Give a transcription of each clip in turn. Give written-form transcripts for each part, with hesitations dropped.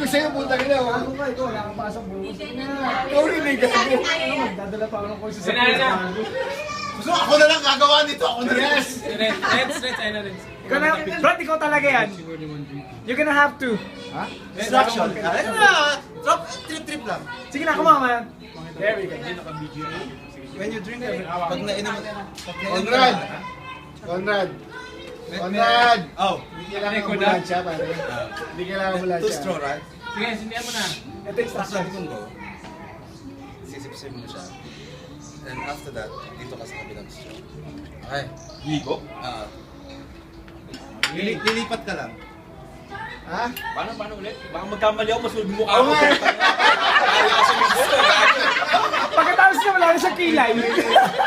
sa'yo, puta ka na. Ako nga, ito, wala akong pasok bukas. Ikaw rin eh, gago. Magdadala pa ako ng course sa Sinaya na. So, ako na lang gagawa nito. Ako na lang. Reds, ayun na Reds. Ikaw na, Brad, ikaw talaga yan. You're gonna have to. Ha? Instruction. Ayun na! Drop, trip lang. Sige na, kumama yan. There we go. When you drink, pag nainom mo, Conrad! Conrad! Conrad! Oh, Hindi kailangan ambulansya, pare. Hindi kailangan ambulansya. two straw, right? Sige, sindihan mo na. Ito yung Pag instruction. sabi kong go, sisip-sip mo siya. And after that, dito ka sa kabilang straw. Okay? Ligo? Lilipat ka lang. Ha? Paano ulit? Baka magkamali ako, masunod mo Oo nga. Pagkatapos na wala na sa kilay.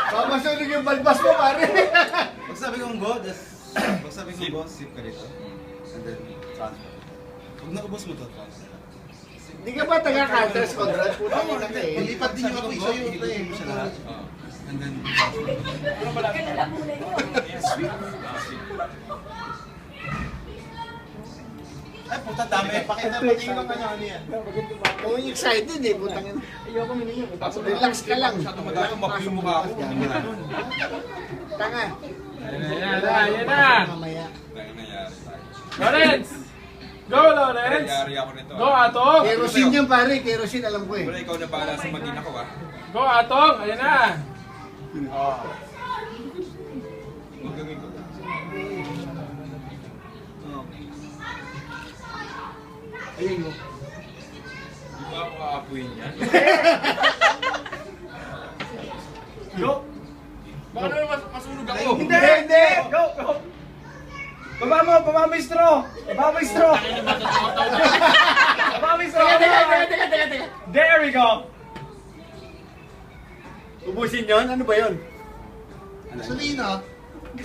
Mamasunog yung balbas mo, pare. Pag sabi kong go, pag sabi kong go, sip ka dito. And then, transfer. Pag naubos mo to, transfer. Hindi ka ba taga-counters, Conrad? Putang ina ka eh. Pilipat din yung ako sa'yo. Hihigop mo siya lahat. And then, transfer. Ay, puta dami. Pakita yung ano yan. Kung excited eh, putang ina. Ayoko mininyo. Relax ka lang. Masyado mapuyo yung mukha ko. Tanga. Ayan na. Mamaya. Ano nangyari tayo? Lawrence! Go, Lawrence! Nangyari ako nito. Go, Atong! Kerosene yan, pare. Kerosene, alam ko eh. Wala, ikaw na bahala sa magina ko, ha? Go, Atong! Ayan na! Huwag gawin ko. Ayun mo. Di ba ako aapuin yan? Go. Baka naman masunog ako! Hindi, hindi. Go, go. Baba mo yung straw. Baba mo yung straw. Baba mo yung straw. Teka. There we go. Ubusin yun? Ano ba yun? Gasolina. What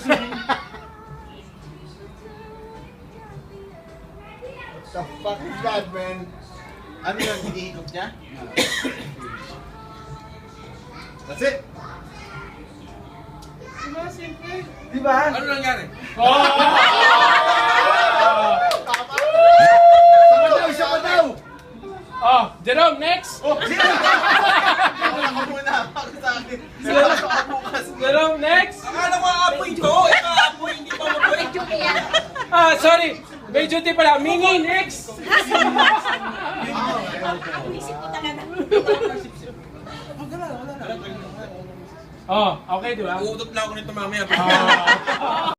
the fuck is that, man? Ano yun? Hinihigop niya? That's it. Di ba? Ano nangyari? Isa pa daw! Oh, Jerome, next! Ako muna. Ako sa akin. Jerome, next! Akala ko aapoy ko. Ito aapoy. Hindi pa mapoy. Ah, sorry! May duty pala. Mini, next! Oh, okay, di ba? Uutot lang ako nito mamaya. Ah.